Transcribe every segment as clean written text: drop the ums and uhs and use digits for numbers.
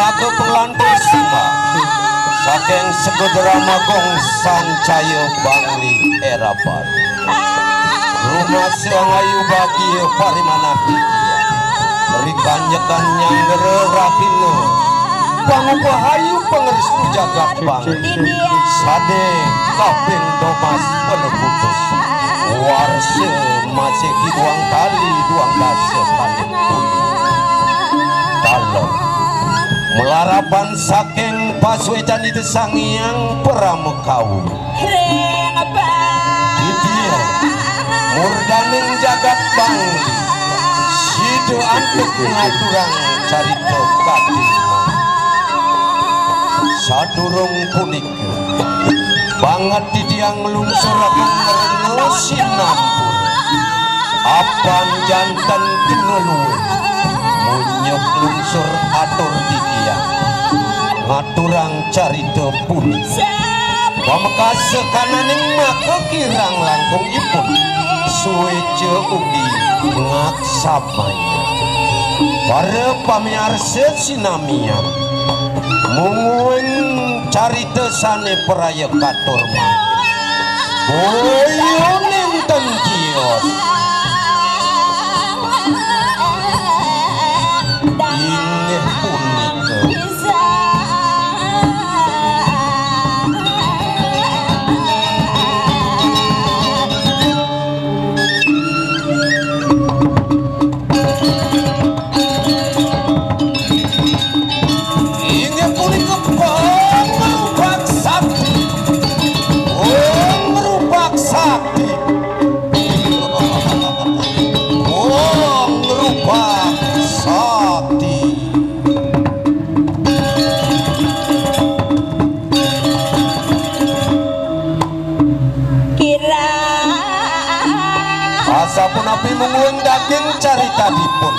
Raga Pengantin Sima saking Segedera Magong Sancaya Bangli era baru rumah Siangayu bagi Parimana Hidya berikanyekan yang ngerahino Pangubahayu pengerestu jagat Bangli sade kaping domas penebutus warse masih duang tali duang dasa paling kuning dalam melarapan saking Paswejan itu sangiang Pramukau Didia murdaning jagat Bangli sido antuk ngaturang carita katingan sadurung punika banget didiang lungsur akan merengo sinampur apan jantan kinelue munyuk lungsur atur didiang ngaturang carita punika pamekase kananing maka kirang langkung ipun suwece ugi ngaksamanya para pamiarsa sinamian mungguing carita sane peraya katur mangkin boyo ninten kios inget punika asapun api mengueng daging carita dipun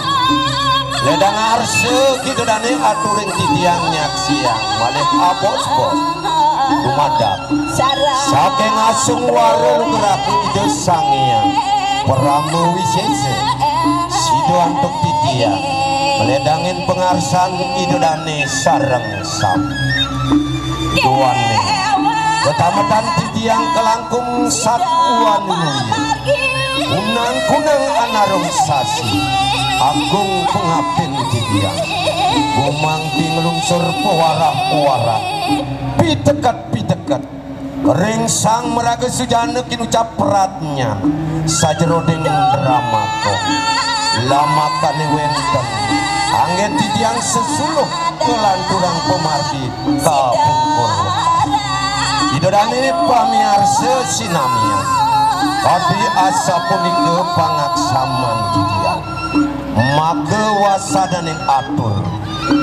ledang arse kidedane aturing titiang nyaksiang malih abos-bos dumadak saking asung warung geraku ide sangiang Pramu Wisese sido antuk titiang meledangin pengarsan idedane sareng sam duane ketamatan titiang kelangkung satuan nuye kunang-kunang anarong sasi agung pengabden titiang gumang tinglungsur pewara-pewara pitekat-pitekat rengsang meraga sujana kinucap peratnya sajerodeng drama kok lama kane wenten angin titiang sesuluh kelanturang pemardi kapungkur idodane pamiarsa sinamian tapi asa punika pangaksaman didiang maka wasadaning atur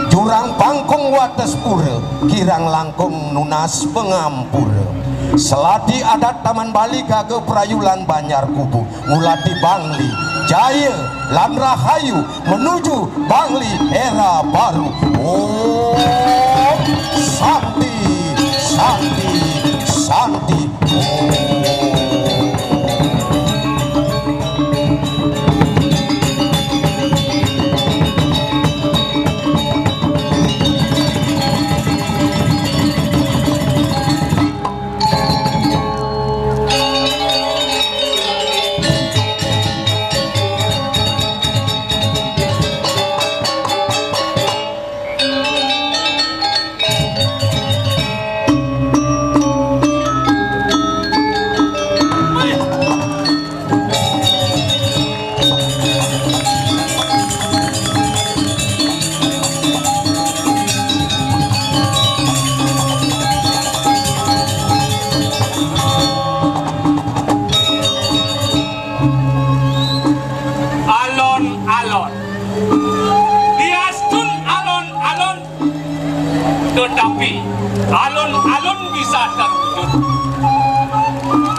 jurang pangkung wates pura kirang langkung nunas pengampura seladi adat taman Bali gage perayulan Banjar Kubu ngulati Bangli Jaya lan Rahayu menuju Bangli era baru oh Santi Santi Santi tetapi alun-alun bisa terwujud.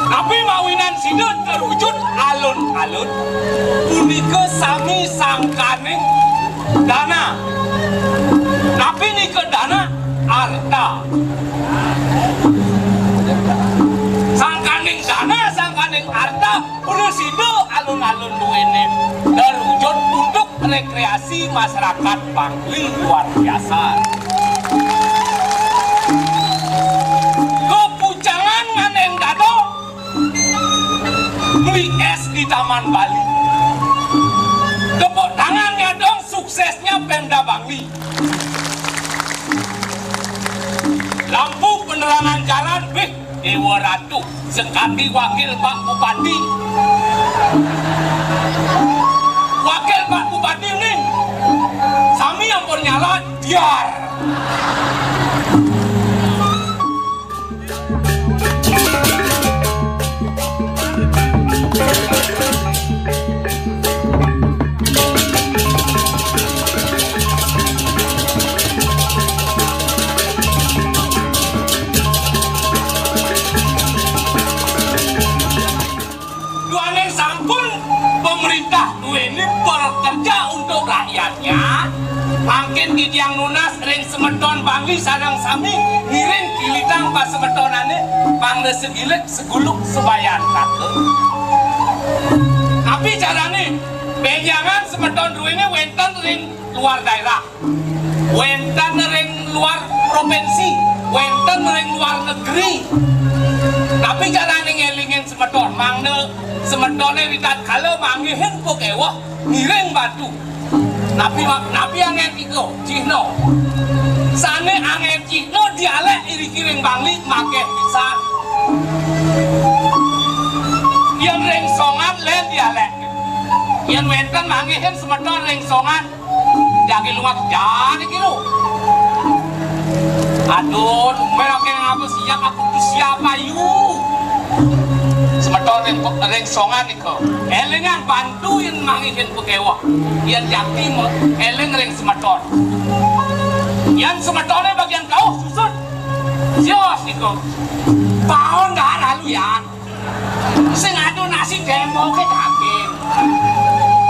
Tapi mawinan sidut terwujud alun-alun punika sami sangkaning dana. Tapi nika dana arta. Sangkaning dana, sangkaning arta, pun sidut alun-alun duwene terwujud untuk rekreasi masyarakat Bangli luar biasa. Bangli. Lampu penerangan jalan, Dewa Ratu, sekali wakil Pak Bupati. Wakil Pak Bupati ini, sami yang nyala, diar. Pemerintah ini bekerja untuk rakyatnya. Makin yang lunas ring semeton Bangli sarang sami ngiring kilitang pas semetonane pangde segilik seguluk sebayan kake. Tapi carane benjangan semeton ini wenten ring luar daerah, wenten ring luar provinsi, wenten ring luar negeri. Tapi carane ngelingin semeton mangde semetone witat kala manggihin pokewah ngiring batu. Nabi angin iko Cino. Sane angin Cino dialek iri kiring Bangli make bisa. Yang rengsongan lain dialek. Yang wenten manggihin semeton rengsongan. Jagi luar jadi kilo. Aduh, mereka ngapa siap aku tuh siapa yuk? Semeton rengsongan iko. Elengan bantuin mangihin pekewah. Yang jati eleng reng semeton. Yang semetonnya bagian kau susun. Sios iko. Tahun dah lalu ya. Sing adu nasi demo ke daging.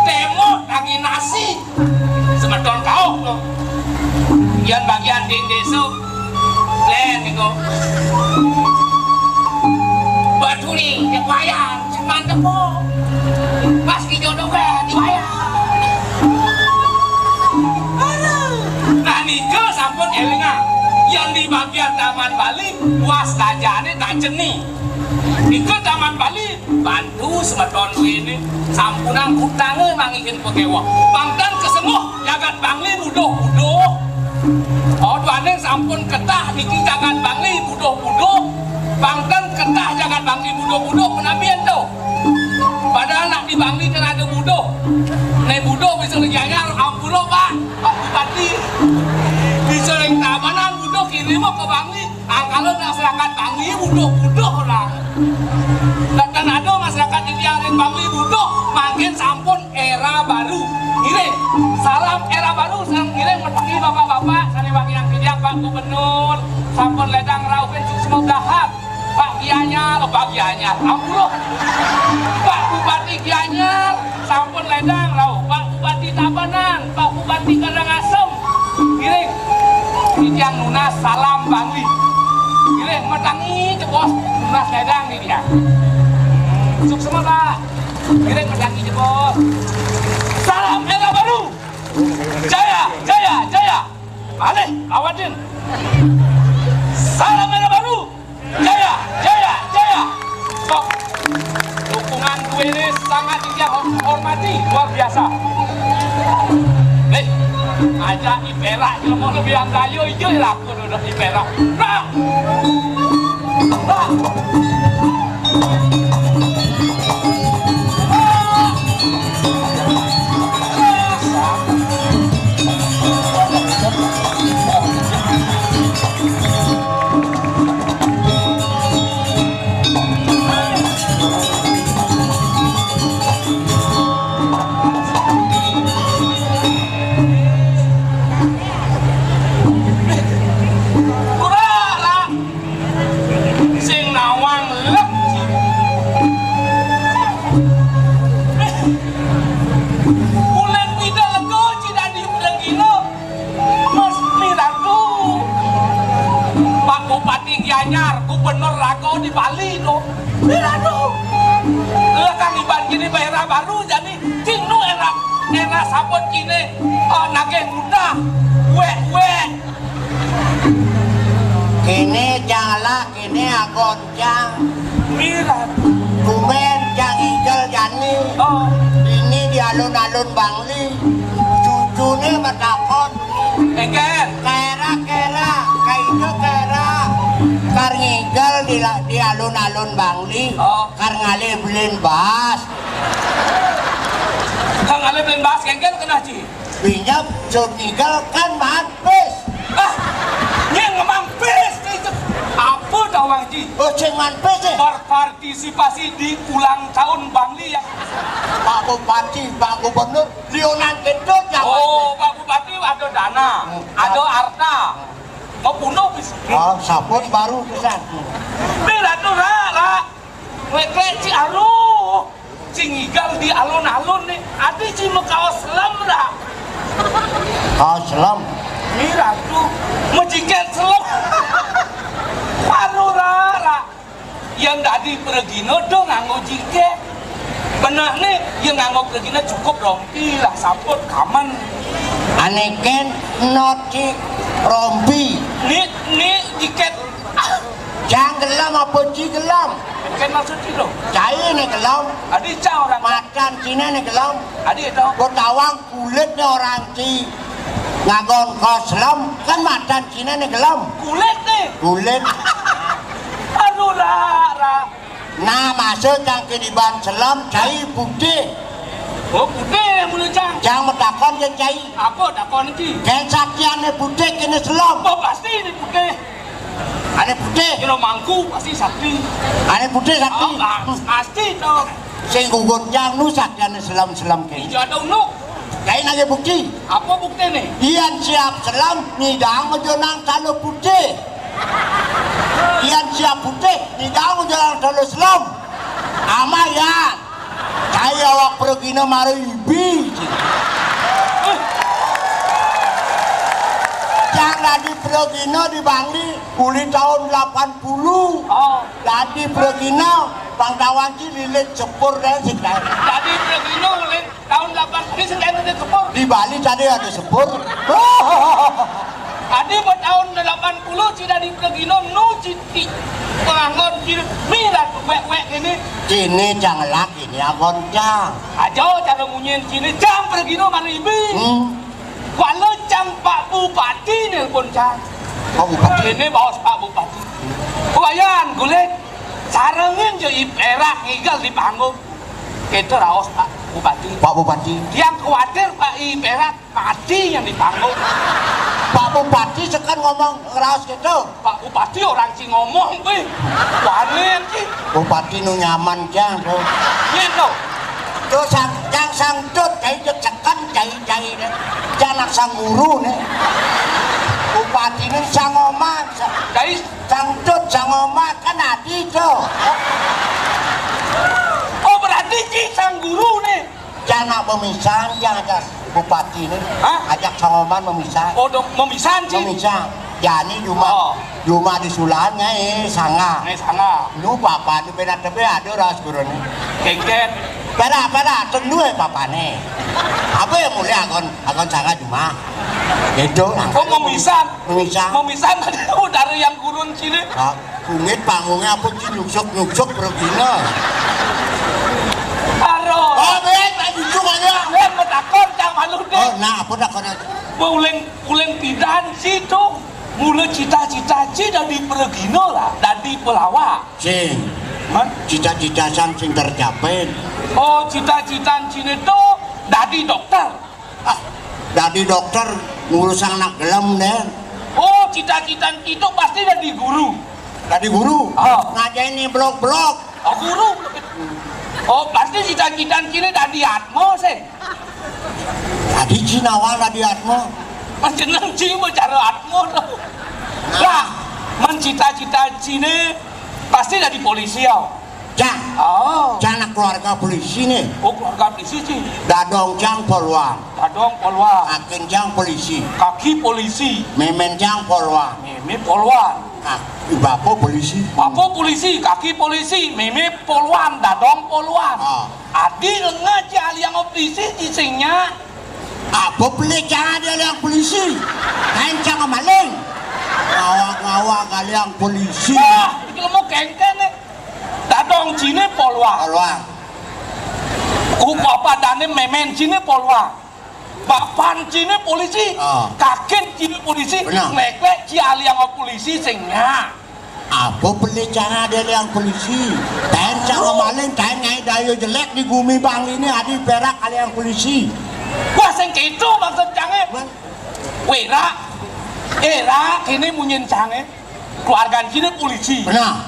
Demo daging nasi. Semeton kau lo. Yang bagian ding desu. Len iko. Baturi, dibayar, cuman temu. Pas dijodoh ke, dibayar. Nah nika sampun elingan. Yang di bagian Taman Bali, luas dajane tak jeni. Nika Taman Bali, bantu semeton ini. Sampunan utangnya mangikin pekewah. Bangtan kesemuh, jagat Bangli budoh-budoh. Oh duane sampun ketah, niki jagat Bangli budoh-budoh. Bangtan ketah jangan Bangli budo-budo penabian tuh. Padahal nak di Bangli kan ada budo. Nih budo bisa ngejanyar ampulo Pak Bupati. Bisa yang tabanan budo kirim ke Bangli. Kalau masyarakat Bangli budo-budo lah. Dan kan ada masyarakat yang Bangli budo makin sampun era baru. Ngiring salam era baru, salam ngiring merpati bapak-bapak, sani yang tidak Pak Gubernur, sampun ledang rauhin semua dahap. Pak Gianyar, Pak Gianyar, ampuloh. Pak Bupati Gianyar, sampun ledang rau. Pak Bupati Tabanan, Pak Bupati Karangasem, kiring. Yang lunas salam Bangli. Kiring metangi cepos, lunas ledang nih dia. Sukses Pak. Kiring metangi cepos. Salam era baru. Jaya, jaya, jaya. Balik, awadin. Salam era baru. Jaya, jaya, jaya. Sok. Dukungan gue ini sangat dihormati, luar biasa. Aja Iperak, kalau mau lebih anggayo, hijau laku duduk Iperak. Nah, nah. Gubernur Rago di Bali no, aduh, kang iban kini era baru jadi cinu era sabot kini nage muda, kini jala kini agoncang, mirat, kumen jang hijau jani, ini di alun-alun Bangli, cucune bertakon. Engken. Kera kaitu kera kar ngigel di alun-alun Bangli Oh. kar ngalih belin bas Kang ale beli bahas engken kena ci. pinjam sur ngigel kan mampis Ah, yang ngemang pes itu. Apa tawang ci? oh cing mampis eh Berpartisipasi di ulang tahun Bangli yang Pak Bupati Pak Gubernur Lionan Kentut ya oh Pak Bupati ada dana, ada harta. Mau bunuh bis. oh sabun baru kesan Bila tuh lah, wek ci aru, cingigal di alun-alun nih, adi ci mekaos selam dah. oh selam Mira tuh, mejikan selam. Paru lah, yang tadi pergino dong nganggo jiket. Benar nih, yang nganggo pergino cukup rompi lah, saput kaman. aneken noti rompi Nih jiket. jangan gelam apa ci gelam Kan maksud itu, cai nih gelam adi cah orang, macan Cina nih gelam adi itu. Botawang kulitnya orang ci ngagon koslam kan macan Cina nih gelam Kulit nih, kulit aduh lah. nah masuk yang kediban selam cai putih Oh putih mulu cang. yang metakon yang cai Apa dakon iki? kain sakiannya putih kini selam Oh pasti ini putih. ane putih Kilo mangku pasti sakti. ane putih sakti Oh pasti dong. sing gugun yang nu sakiannya selam-selam kain Hijau ada unuk. kain aja bukti Apa bukti nih? Ian siap selam nidang ngejonang talo putih Ian siap putih nidang ngejonang talo selam ama ya kaya awak pergina mari ibi yang lagi pergina di Bangli kuli tahun 80 Oh, lagi pergina Bang Dawanci lilit cepur dan sedang jadi Pregino mulai tahun 8 ini sedang ada sepur. di Bali tadi ada sepur Tadi buat tahun 80 tidak di Pregino nu citi penganggon ciri mirat wek ini. Cini jangan lagi ini agoncang Ajo cara ngunyin cini jam Pregino maribi. Walau jam Pak Bupati nelpon cang. Oh bupati Ini bos Pak Bupati. Wayan gulet sarengin je iperak ngigal di panggung. Kita raos Pak Bupati. Pak Bupati Yang khawatir Pak Iperak mati yang di panggung. Pak Bupati sekan ngomong keras gitu Pak Bupati orang sih ngomong weh. Wanen sih. Bupati nu nyaman jang tuh Gitu. tuh yang sangtut kayak sekan cai deh janak sang guru nih Bupati ini sang omat Guys, sangtut sang omat kan adi tuh oh berarti sih sang guru nih. janak pemisahan jangan Bupati ini Hah? ajak sang omat memisah Oh dong memisan sih. memisah jadi Oh. Juma di sulanya sanga Nih sana. lu papa di beda tebe ada ras guru nih Kengket. pada tunggu papa nih apa yang mulai agon sanga Juma itu Oh memisan. memisah Memisan tadi dari yang gurun sini. Kungit panggungnya apa sih nyuksuk bergina Aro. oh bet tadi aja Lihat metakon cang malu oh deh. nah apa dah kena Uleng pidan situ. Mula cita-cita ci dari Pregino lah, dari Pelawak. sing Man? cita-cita sang sing tercapai Oh cita-cita cini tuh dari dokter. dari dokter ngurus anak gelem deh Oh cita-cita itu pasti dari guru. dari guru Oh. ngajain nih blok-blok Oh guru. Oh pasti cita-cita cini dari Atmo sih. tadi Cinawan tadi Atmo Menjeneng cini bicara Atmo loh. Lah, mencita-cita cini pasti dari polisi ya. Cang, Oh, anak keluarga polisi nih oh keluarga polisi sih. dadong cang polwan Kadang polwan, akin cang polisi kaki polisi, memen cang polwan meme polwan. bapo polisi Bapak polisi, kaki polisi, meme polwan, dadong polwan. Ah. Adi lengah jali yang polisi cisingnya. apa beli cang ada yang polisi main cang maling ngawak kalian polisi Wah, itu mau kengken nih. Dadong cini polwan. polwan Ku apa dane memen cini polwan. Bapan cine polisi, kaget cine polisi, ngeklek ci aliang polisi singnya. Apa beli cara dia yang polisi? Dan cara maling, dan nyai dayo jelek di bumi bang ini adi perak kali yang polisi. Wah sing gitu maksud cange. Wera, era kini munyin cange. Keluarga cine polisi. Benar.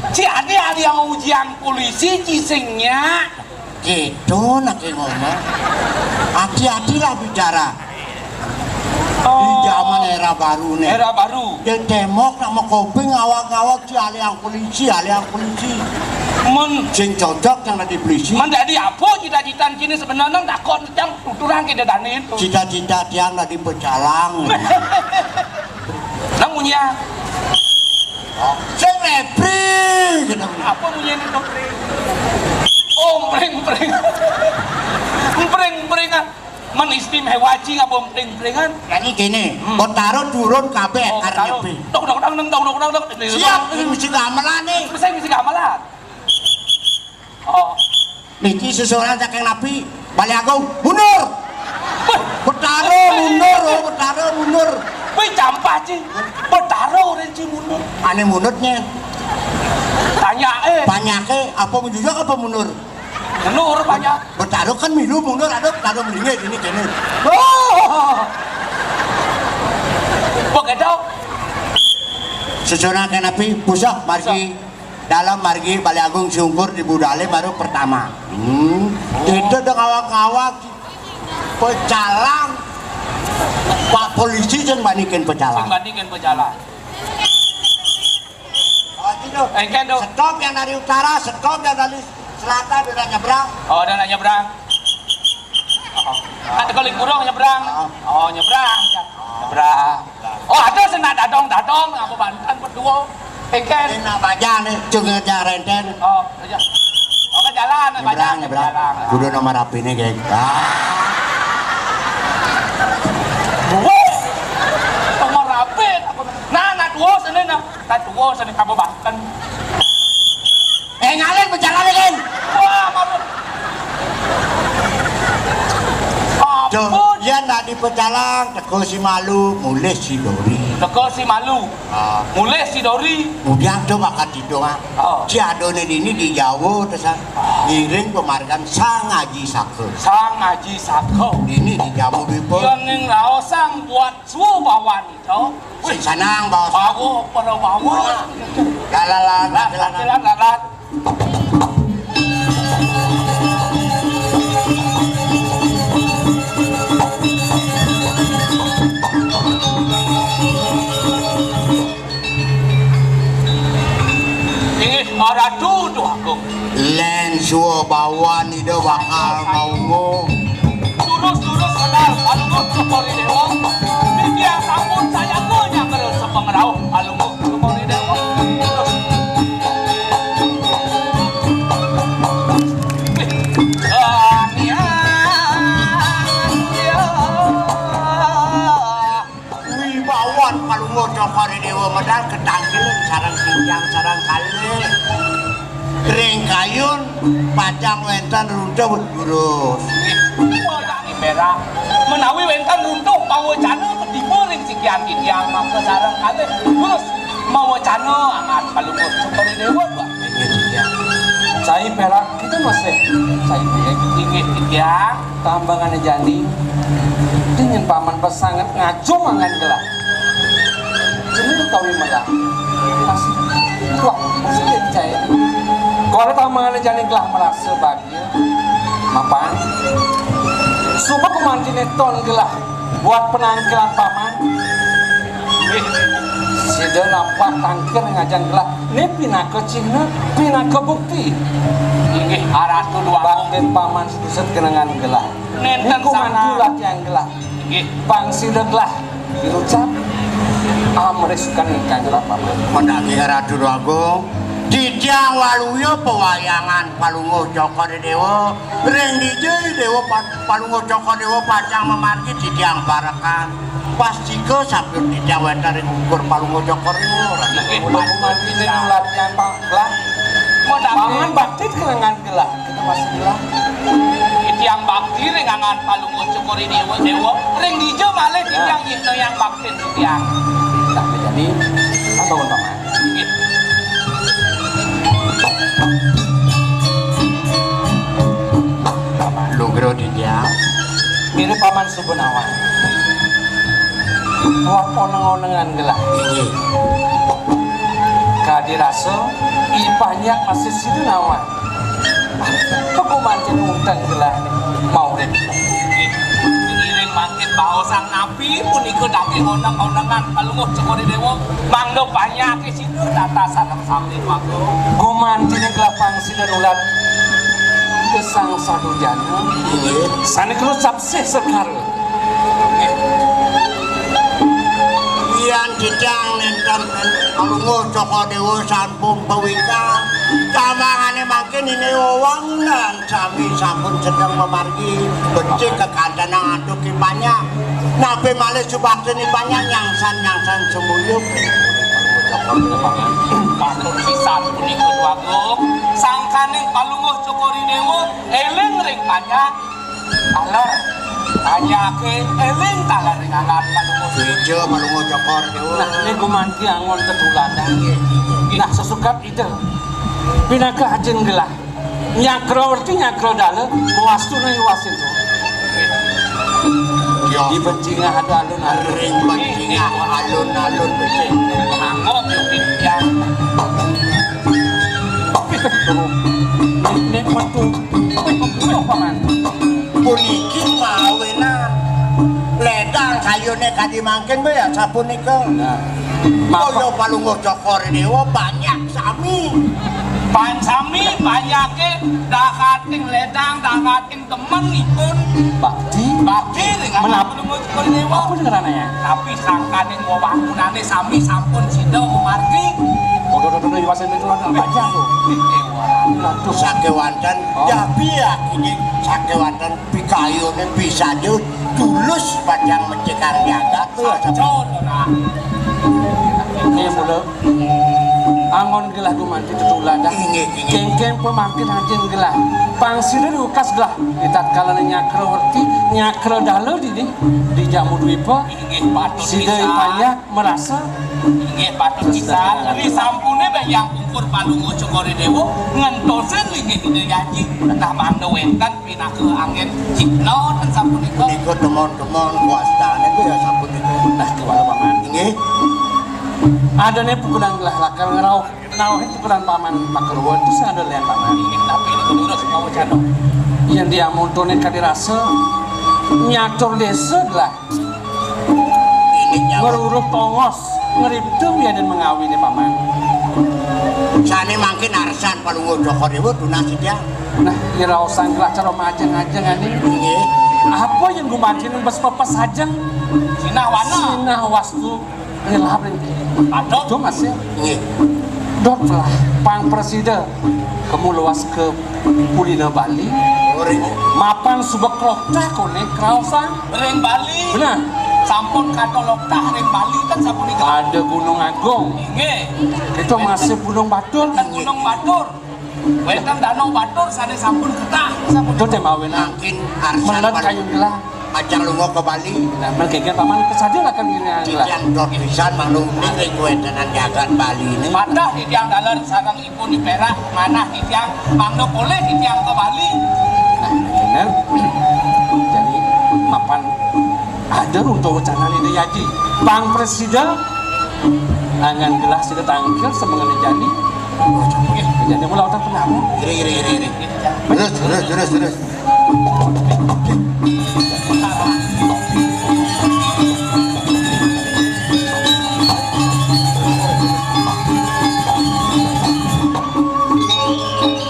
Ci adi aliang ujian polisi ci singnya. Gitu nak ngomong. Hati-hatilah bicara. Di zaman era baru nih. Era baru. Dia temok nak mau kopi ngawak-ngawak si aliang polisi. Sing cocok yang ada di polisi. Menjadi apa cita-cita kini sebenarnya takut yang tuturan kita dan itu. Cita-cita dia nggak di pecalang. Namunnya. Sing repri. Apa punya itu? Oh, pring-pring. Pring-pringan. Men istimewaji ngapa pring-pringan? Jadi gini, taruh turun kabeh karena nyepi. Dok. Siap, ini mesti gamelan nih. Mesti gamelan. Oh. Niki seseorang saking nabi, balik aku mundur. Bertaruh mundur. Wih campak sih. Bertaruh renci mundur. Aneh mundurnya. Tanya Banyak apa menjujur apa mundur? Mundur banyak. Bertaruh kan milu mundur ada taruh melingnya gini. Oh. Begitu. Seseorang saking nabi, pusat margi. Dalam margi Bali Agung Sungkur di Budale baru pertama. Itu udah ngawak-ngawak pecalang. Pak polisi yang bandingin pecalang. Stop yang dari utara, stop yang dari selatan udah nyebrang. Oh, udah nyebrang. Ada kali kurang nyebrang. Oh, nyebrang. Oh, ada senang dadong apa Banten berdua. Engken. Ini nak bajang nih, cuma renten. Oh, aja. Oh, ke jalan, bajang. Kudu nomor api nih, geng. Nomor api. Nah, dua sini kamu Banten. Ngalin berjalan nih, geng. Wah, malu. Dia nak di pecalang, teko si malu, mulai si dori. Teko si malu, mulai si dori. Kemudian tu bakal tidur. Si adone ini di Jawa tesan. Ngiring pemargan Sang Haji Sako. Ini di Jawa Bipo. Yang laosang buat suhu bawan itu. Sing sanang bawa. Bawa. Jalan. Orang duduk aku. Len suo bawan itu bakal mau Lurus kenal. Alungu sepori dewa. Dia sampun saya punya kalau sepengerau. Alungu sepori dewa. Wibawan Alungu sepori dewa medal ketangkilan sarang kali. Kering kayun, pacang wentan runtuh bergurus. Wadangi merah, menawi wentan runtuh mau cana diboring sikian yang maka sarang kali. Terus mau cana amat kalau mau seperti dewa buat. Saya perak kita masih saya ingin ya tambangan jani dengan paman pesangat ngaco mangan gelap. Jadi tahu malah masih saya. Kalau tambangan jani gelah merasa bahagia, mapan. Supaya pemantin ton gelah buat penangkalan paman. Sudah nampak tangker ngajan gelah. Ini pinaka cina, pinaka bukti. Ini aratu dua bakten paman sedusut kenangan gelah. Nenten sana yang gelah. Bangsi gelah diucap. Mereskan ikan gelah paman. Mendaki aratu dua go. Dijang waluyo pewayangan Palungo Joko Dewa Reng DJ Dewa Palungo Joko Dewa pacang memargi dijang barakan pasti ke sampai dijang wendari ukur Palungo Joko Dewa Palungo ini latihan pak gelah pangan bakti kenangan gelah kita masih gelah titiang bakti ring angan palungo cukuri dewa ring dijo malih titiang itu yang bakti titiang tak jadi apa pun paman Paman Lugro di dia. mirip paman Subunawan wah oneng-onengan gelah kadiraso ibanyak masih Sidunawan pekumantin undang gelah mau rin iring mangkit baosan nabi pun ikut daki oneng-onengan palungo cukuri dewa mangdo banyak ke situ data sarang sambil waktu gumantin yang gelapang Sidunulat kesang sadujana sana kerucap sih sekar Ian Cijang nenten Alungo Joko Dewa sampung pewika kamangane makin ini wangunan sami sampun sedang memargi becik kekandanang aduk banyak nabe malih subakten banyak nyangsan semuyuk patut pisan pun ikut waktu sangkaning palungo cukuri dewa eling ring banyak alar banyak ke eling talar ring angan palungo Bejo Malungo Joko Dewa nah ini gumanti angon tetuladan nah sesukat itu pinaka ajen gelah nyakro berarti nyakro dale mewastu na iwasin tuh yo di bencingah ada alun-alun ring bencingah alun-alun becik mangok yung titiang nek metu metu paman puniki mawenan ledang kayune kadi mangken be ya sapunika nah Koyo Palungo Joko Dewa banyak sami pansami banyak ke dakating ledang dakating temen ipun bakti bakti dengan Menap- palungo cukuri dewa apa dengarannya tapi sangkaning wawangunane sami sampun sido memargi bodoh-bodoh iwasin itu ada aja tuh ewa tuh sakewanten Oh. ya biak ini sakewanten pikayune bisa jo tulus padang mencekar jagat tuh Cacon ora ini mula angon gelah gumanti tetuladan Inge. kengkeng pemakin hajin gelah pangsida lukas gelah ditatkala nyakro werti nyakro dalo di jamu dwipa inggih patut sida pisan ipanya merasa inggih patut pisan ri sampune bayang ukur palungo cukuri dewa ngentosen inggih ide yaji entah mangdo wenten pinake angin cipno ten sampunika niku temon-temon kuastane ku ya sapunika nah kewala paman inggih ada nih pukulan gelah lakar ngerau nau itu pukulan paman pakerwo itu saya ada lihat paman inggih tapi ini kedurus mau cano yang dia montone kadirasa nyatur desa gelah ini nyawa ngeruruh tongos ngeriptum ya dan mengawini paman sane mangkin arsan Palungo Joko Dewa dunasi dia nah irau sanggelah cara majeng-ajeng ani inggih apa yang gue mancing bes-pepes ajeng Cina wana sinah wastu ngelap ini aduh itu mas ya inggih dot lah pang presiden kamu luas ke Pulina Bali ori mapan subek lokta kone krausan ring Bali benar sampun katolok tah ring Bali kan sampunika ada Gunung Agung inggih itu masih Gunung Batur kan Gunung Batur wenten Danau Batur sane sampun ketah sampun itu temawena mangkin arsan melet kayu Palungo gelah ajang lunga ke Bali nah mereka paman kesaja lah kan gini gelah yang dot pisan manung ning kuwentenan jagat Bali ini Madah di tiang dalar sarang ibu di Perak mana di tiang mangno boleh di tiang ke Bali nah benar jadi mapan ada untuk wacana ini yaji Bang Presiden angan gelas sudah tangkil semengen jadi jadi mulai otak pengamu iri terus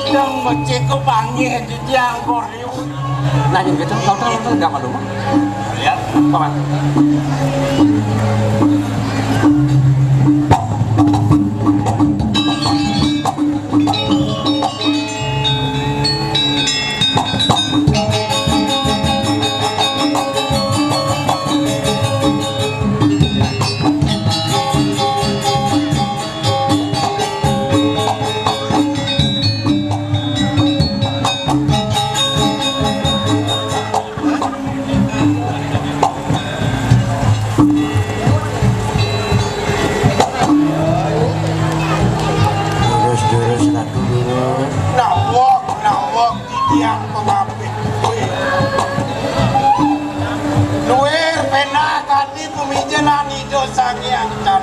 yang becek ke panggil di tiang koriu nah yang gitu kau tahu nggak malu lihat paman macan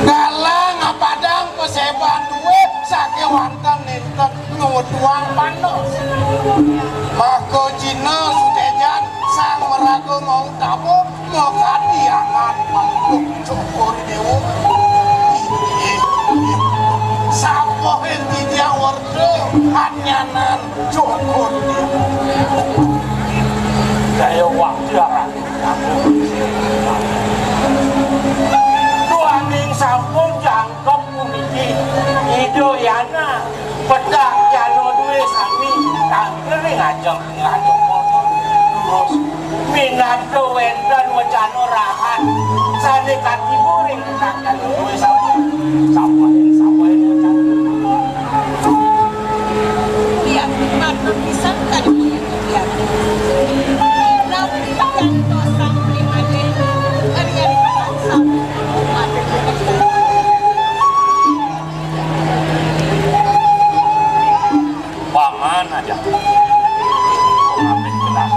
galang ngapadang peseban duwe sake wantan nenten ngutuang panos mako jina sudejan sang merago mau tamu mau kadiangan maluk cukur dewo sapo henti dia wardo hanyanan cukur dewo gaya waktu arah tuaning sampun jangkep puniki idoyana pedak jalo duwe sami tampil ngajak motor terus minato wendan wacano rahan sane kaki muring pedak jalo duwe sami sawain Iya, maka bisa kan dia. Nabi kan dosa primade, hari-hari pasang ada Paman aja ngambil gelah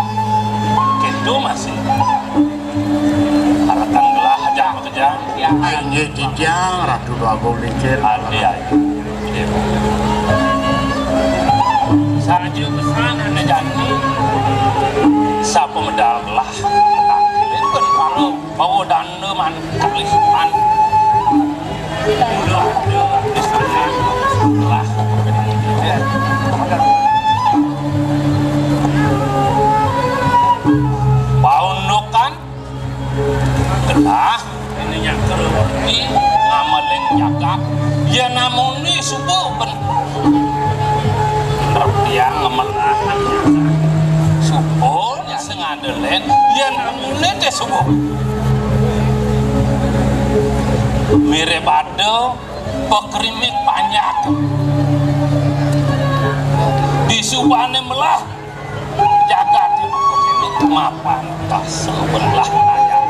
kendo masih haratan gelah aja kerja ya Ini kijang ratu bago licir. ada saja pesanan jani siapa medal gelah takilin kan kalau bawa dana man kalisan udah ada di sana gelah paundukan gelah ininya kerti ngamaleng jaga ya namuni subuh ben yang ngemelahan subuh ya sengadelen ya namuni teh subuh mirip ada pekrimik banyak di subane melah jaga di ini mapan tak sebelah ayat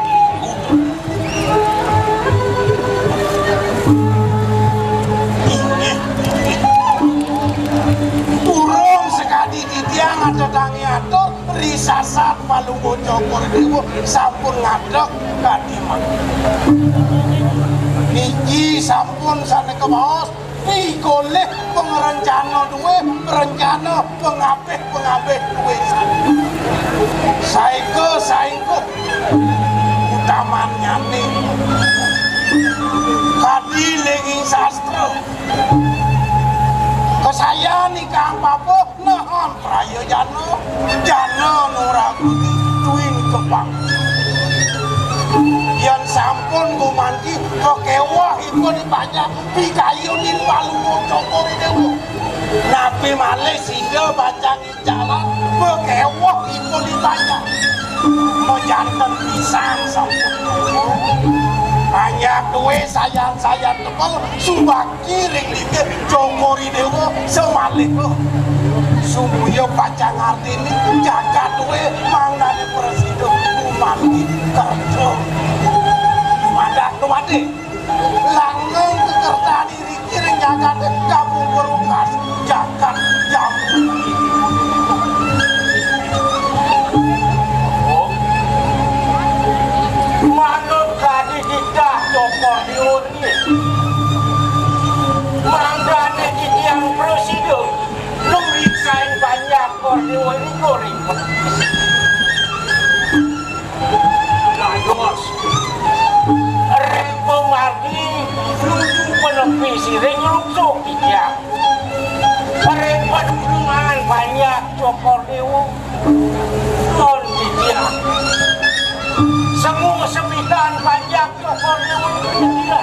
burung sekali di tiang ada dangi atur risasat palu bocokor dewo sampun ngadok kadimang niki sampun sana ke bawah goleh pengerencana duwe rencana pengapih duwe saiko utamanya nih kadi lagi sastra kesaya nih kang papo nahan prayo jano nuraguti tuin kepang yang sampun gumanti kekewah itu banyak pikayunin palu cokor dewo napi malih sida bacang jalan kekewah itu banyak mau jantan pisang sampun banyak duwe sayang tebal subaki ring lige cokori dewo semalih sumuyo bacang artini jaga duwe manggane presiden gumanti kerja Tumade, langgeng kekerta diri kiring jagat gabung berukas jagat jamu. Manut kadi kita cokor diuni, manggane kita yang presiden, lumiksain banyak kordiuni koring. Lados. Pemargi lucu penepi sireng lucu dia repot dengan banyak cokor dewo non dia semua sembilan banyak cokor dewo dia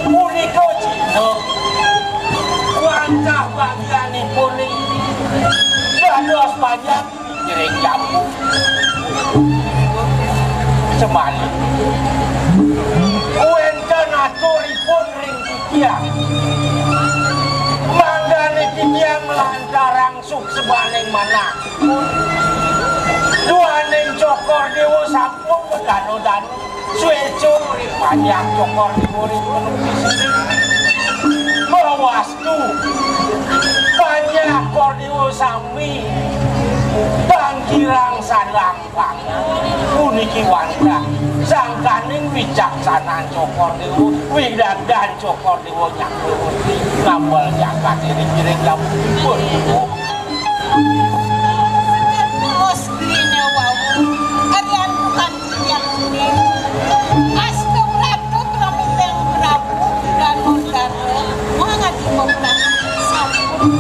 puniko cino wajah bagian puni dados banyak pikirin jamu semali Kuenten aturipun ring titiang manggane titiang melantarang suk sebaning mana duaning cokor dewo sampun dano-dano sueco ring banyak cokor dewo ring penepis mewastu banyak kor dewo sami Bangkirang salampang puniki wanda sangkaning wijaksanaan Cokor Dewa widadan Cokor Dewa nyakreweti ngambal jagat iring-iring lampun Terus dirinya wau Arian bukan yang ini Astu Ratu Pramiteng Prabu dan Mondaro mengangati pemenang sampun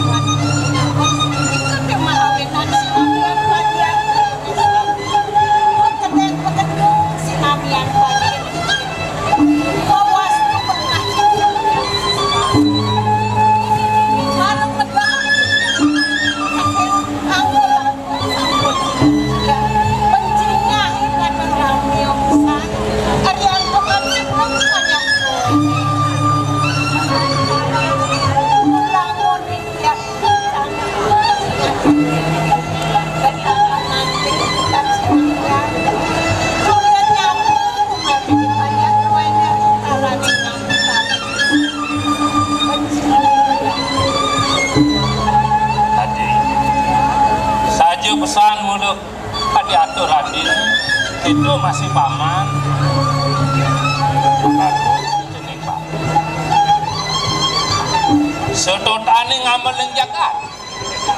ikut mahawenan sinamian bagian pekedeng sinamian bagian Wawastu pernah bareng medang bencinya ikan rami bisa Arian bukan seneng banyak lamun ya nanti kita sekarang kemudian nyambung mati banyak banyak kalau tadi saja pesan mulu diatur Radin itu masih paman aku jenis pak sedotane ngameleng jagat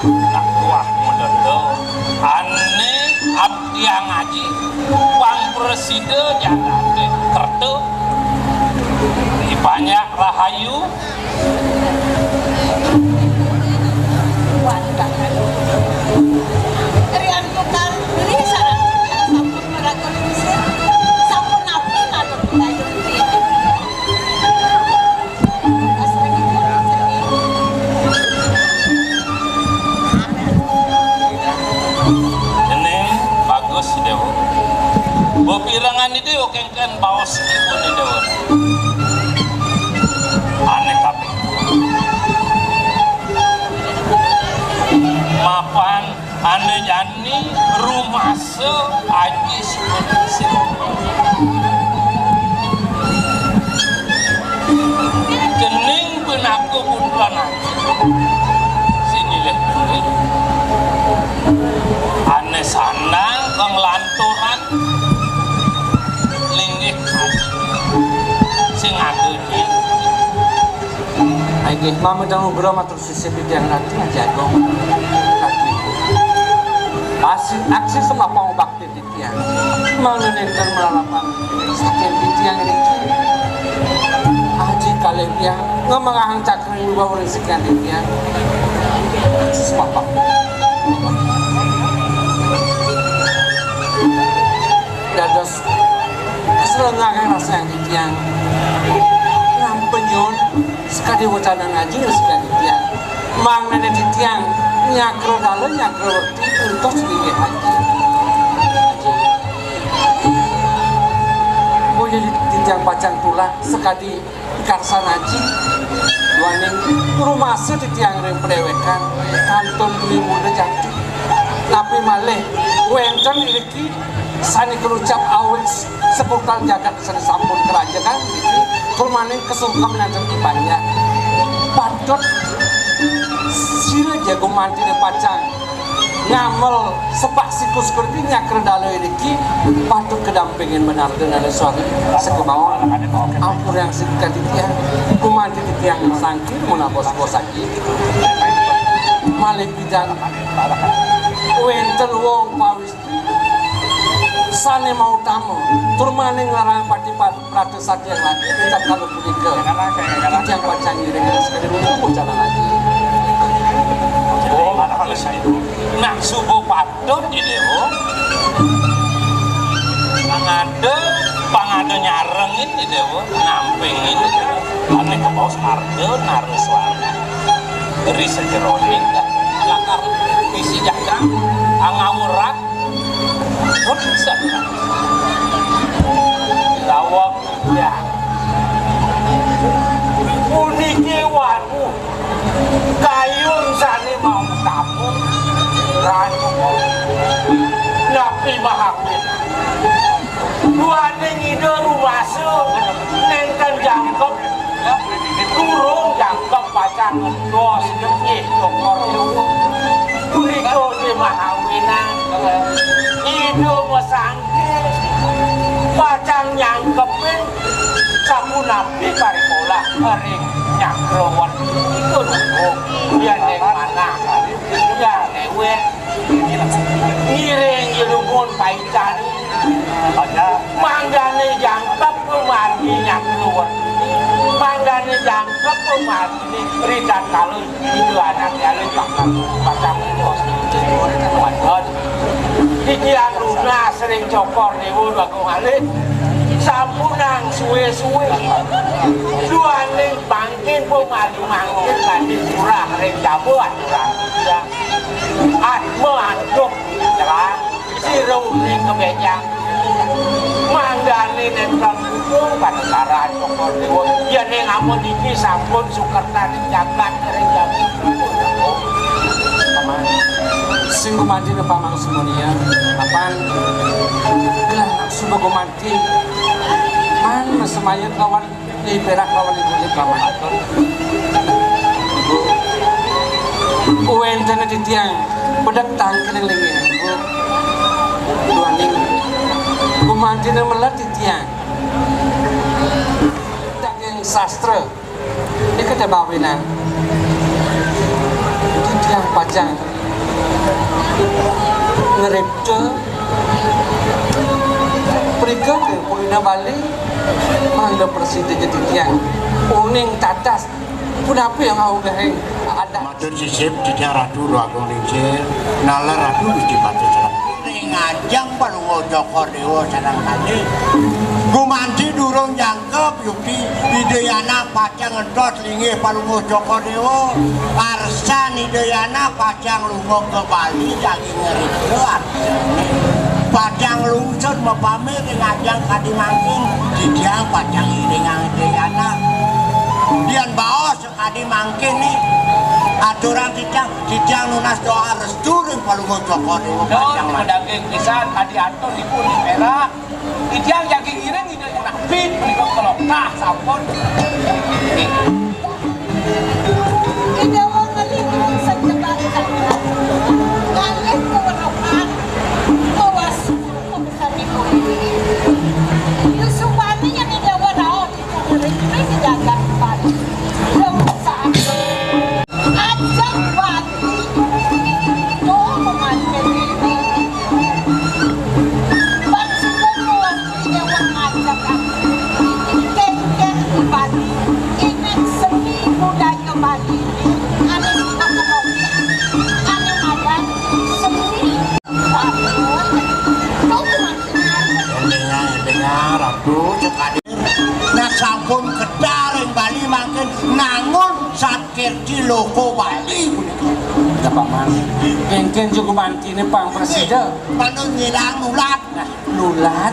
nak kuah mudodo ane abdi yang ngaji wang presiden jagat kertu di banyak rahayu Rian bukan beli sarang sampun meragun bisir sampun napi nalur dayu ini bagus dewo bepirangan ini kengken bawas ibu ni dewo aneh tapi mapan ane jani rumah se aji seperti kening penaku buntuan sini lihat ane sanang kang lanturan linggih aji sing ageuni Aigih mama dan ngobrol matur sisipit yang nanti jagong kaki aksi semapang bakti di tiang mengenengkan melalapan sakit di tiang ini aji kali dia ngemangahang cakring lupa urisikan di tiang aksi semapang dados keselengangan rasa yang di tiang penyon sekali wacana ngaji sekali tiang mang nenek di tiang nyakro dalam nyakro werti untuk sedikit haji oh jadi di tiang pacang tulang sekali karsa ngaji duaning rumah di tiang ring pedewekan kantong beli muda jatuh tapi malih wenten iliki sani kerucap awet sepukal jagat sani sampun kerajaan iki kurmaning kesungkam nanti banyak padot sila jago mati di pacang ngamel sepak sikus seperti nyakre dalam ini padot kedampingin benar dengan suatu sekebawaan ampur yang singkat di tiang kumanti di tiang sangkir munabos-bos lagi malik bidang wenten wong pawis sane mau tamu turmane ngarang pati prate sakya lagi kita kalau punya ke yang pacang ini dengan sekali mau jalan lagi oh nak subuh patut di dewo pangade nyarengin di dewo nampingin ane ke paus arde narus warna beri sejeroning lakar isi jagang angawurat bisa lawak ya puniki wanu kayun sani mau tamu ranu napi mahapin duane ngide ruwase nenten jangkep turung jangkep pacangan dos nyih dokter puniki Iko di mahawinan Idu masangke Pacang nyangkepin Sapu nabi karikola Ring nyakrowan Itu nunggu Biar neng mana Biar newe Ngiring ilungun paicani Manggane jangkep Pemargi nyakrowan Manggane jangkep Pemargi Ridan kalun Itu anak jalan Pacang bos Dikian luna sering cokor niwun bakung alit Sampunang suwe-suwe Duaning bangkin pemadu mangkin Tadi curah ring jamu aturan Atme antuk Cerang Sirung ring kebenyang Manggani nentang kutung Pada cara cokor niwun Ya ning amun iki sampun sukertan jagat ring jamu sing gumanti na pamang semuanya kapan gelang sudah gumanti man masamayat kawan di perak kawan di kulit kawan atur uwen dana di tiang bedak tangkin yang lagi duaning gumanti na melat di tiang daging sastra ini kata bawinan di tiang pajang ngeripce berikut ke Puina Bali mangga presiden jadi tiang uning tatas pun apa yang aku gaheng ada matur sisip di ratu agung lincir nalar ratu di batu cerap ngajang palungo jokor dewa sadang tadi gumanti durung jangkep yukti Hidayana pacang ngedot lingi palungo jokor dewa arsan Hidayana pacang lungo ke Bali lagi ngeribuan pacang lungsut mepamir ngajang kadimangking didiang pacang iringang Hidayana dian bawa sekadi mangkin nih aturan dijang lunas doa restu ring palungo jokor dewa Dong, pedaging pisan tadi atur di pun di perak. Ijang jaking ireng ide enak pit berikut kelok nah sampun. Tidak mau ngelindung sejebakan Ngalit kewerokan Kawas Kebesan di kulit Yusupani yang tidak warau Tidak dijaga kembali Lemus saat Ajak bati Doa mengantin ini Bangsukan luas Tidak mengajak aku Kengkeng di bati Ingin seni budaya Bali Aneh kita menolak Aneh madan seni Kau Dengar ratu cekadir nah sampun kedaring Bali makin nangun sakit di loko Bali ada paman mungkin juga manti ini pang presiden panu ngilang nulat nulat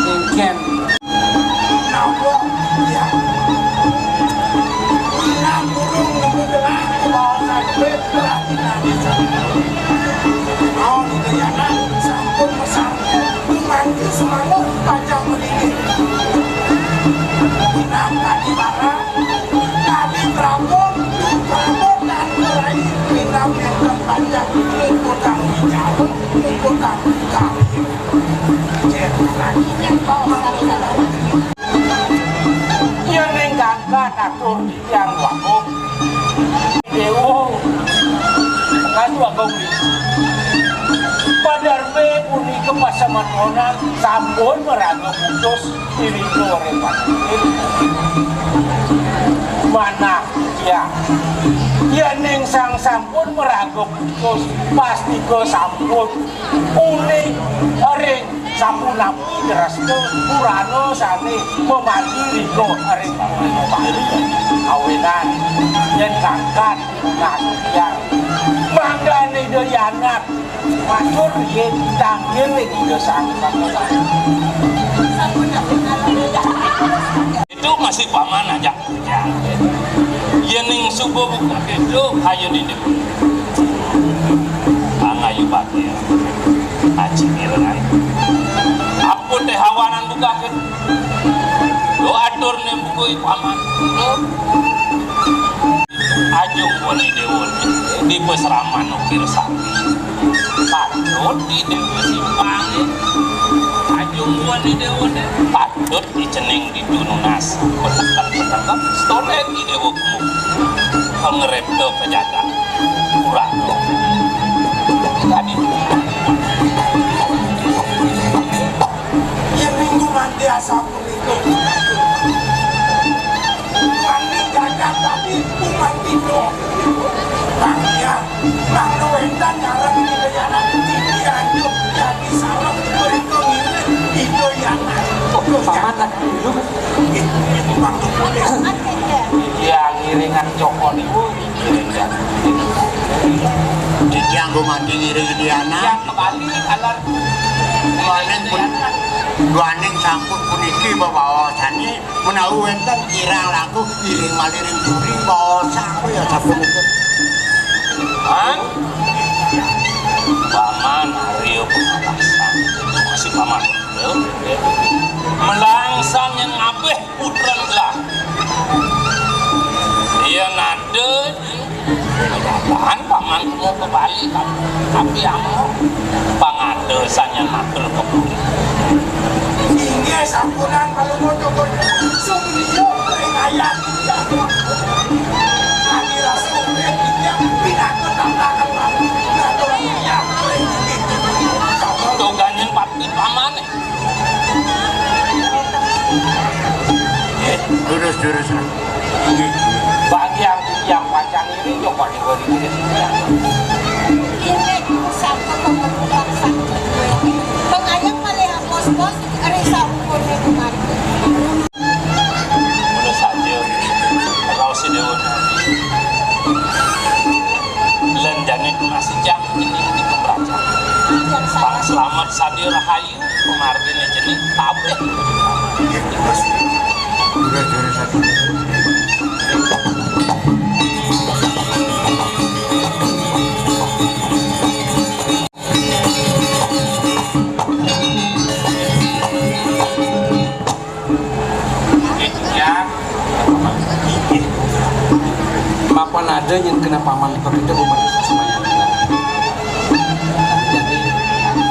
mungkin nawa ya nang burung ngebelah bawa sakit berarti nanti oh Hidayana sampun besar manti semangat pajang berdiri Inam tadi barang tadi Prabon dan meraih Inam yang terpanjang ikutan hijau ikutan kami lagi yang bawa yang nenggangkan atur yang wakuk dewo kan wakuk Padarbe uni kepasaman onang sampun meraga putus diri keluarga mana ya neng sang sampun meraga putus pasti ke sampun uni ring sampun napi deras ke Purano sani memati riko ring Bali awenan yang kangkat ngasiang manggane doyanat matur yen tanggil iki dosa Itu masih paman aja. Yening subuh buka itu ayo di depan. Angayu bakir. Aci ngilengan. Aku teh hawanan buka ke. Lo atur nih buku paman. Ajung boleh dewon. di peseraman ukir sapi patut di dewa simpangi ajungguan di dewa patut diceneng di dununas petekan stolen di dewa kumu pengerep do pejaga kurang tadi Ya minggu mandi asapun itu. Mandi jagat tadi umat itu. Tangnya, Bang Wendan nyaran di daerah tinggi anjuk jadi salah mereka ngirit itu yang Paman tak dulu itu Bang Tukulis. ya ngiringan cokon itu ngiringan Jadi yang gue mandi ngiring di anak. yang kembali alar Waning pun waning sampun puniki bawasannya menahu enten kirang laku iring maliring juri bawa saku ya sampun itu. Paman Paman Aryo pengalasan masih paman melangsang yang ngabeh putran lah dia nade kenyataan paman mau ke Bali tapi amo pangadesannya nader ke Bali Ini sampunan kalau mau coba sumio ayat kami rasa mereka pindah ke tantangan baru atau yang doganyen pati paman Jurus bagi yang pancang ini coba diberi Ini sampai pemudak sakit. Pengayang malih bos-bos risa ukurnya kemarin. boleh saja kalau si dewa lenjang itu masih jam jenis di pemeracan Yang Bang saya Selamat Sadio Rahayu pengartinya jenis tablet ya mapan ada yang kena paman berbeda umat semuanya. Jadi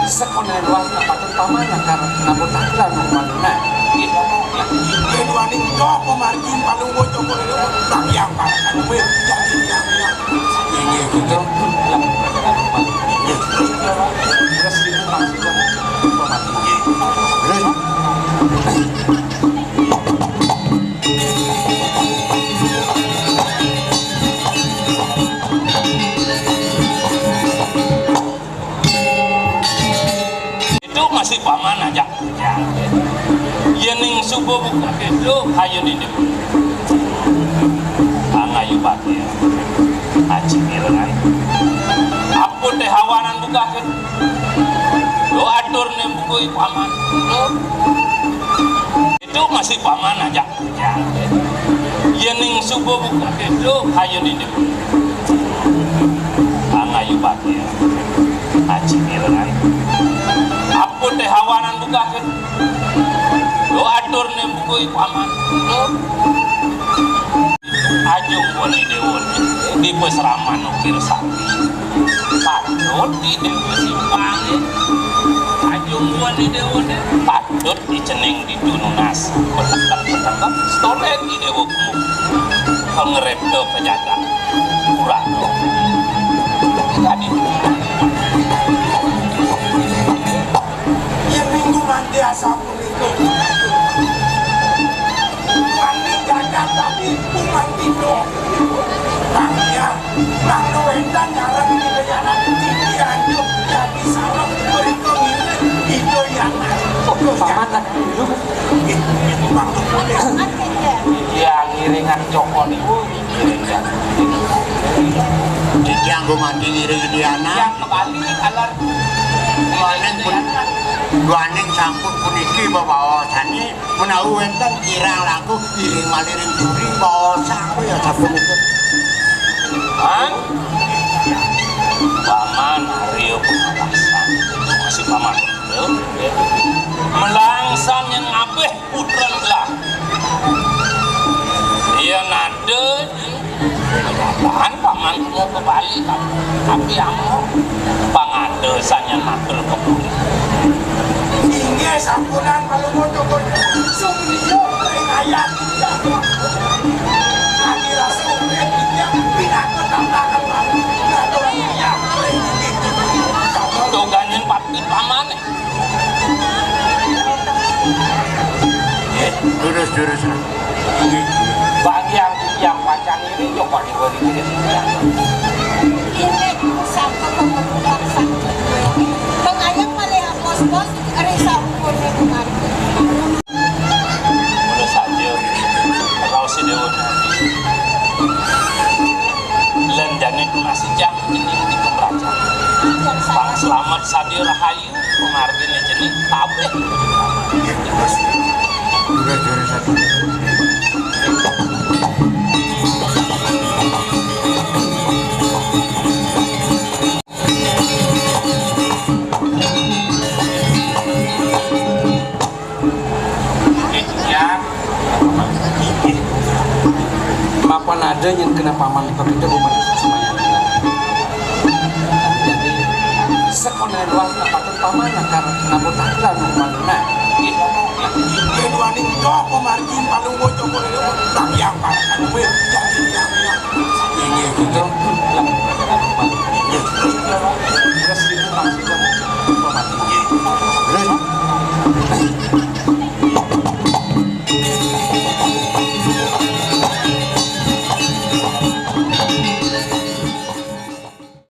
sekolah luas patut paman karena namun taklah normalnya. Kedua ini kok pemargin paling mau coba itu tapi yang parakan gue jadi yang ini Itu yang perjalanan umat. Terus itu maksudnya umat. itu masih paman aja yening subuh buka itu hayu di depan angayu bakir aci milengan aku teh hawanan buka ke lo atur nih bukui paman lo itu masih paman aja yening subuh buka ke itu hayu di depan angayu bakir aci milengan aku teh hawanan buka ke lo atur nih bukui paman lo ajung wali dewon di peseraman ukir sapi patut di dewa simpangi ajung wali dewon patut diceneng di dununas petekan stolen di dewa kumu pengerep do pejaga kurang tadi Ya minggu mandi asapun itu. Mandi jagat tadi umat itu. Tangnya, Bang Wendan nyaran di daerah tinggi anjuk jadi salah mereka ngirit itu yang Paman tak dulu itu Bang Tukulis. ya ngiringan cokon itu ngiringan Jadi yang gue mandi ngiring di anak. yang kembali alar Waning pun waning sampun puniki bawasannya menahu enten kirang laku iring maliring juri bawa saku ya sampun itu. Paman Aryo pengalasan masih paman melangsang yang ngabeh putran lah dia nade kenyataan paman mau mau ke Bali kan, tapi amo pangadesanya makel kebun. Inge sampunan kalau mau coba sumio ayat akira sumio yang pindah ke tangan Kamu dongganin papi pamane. Jurus Bagi yang pacan ini coba diberi Ini sampai pembukaan sakit. Pengayang melihat bos-bos, ada sampun yang kemarin. boleh saja kalau si Dewa lenjani kunasi jam jenis di pemeraca Bang Selamat Sadir Rahayu pengargin jenis tablet jurus satu. ya mapan ada yang kena paman tapi itu rumah semuanya jadi sekolah luas patut paman karena kenapa taklah rumah nah Keduaning kau pemargin paling mau coba tapi yang para kan jadi yang ini gitu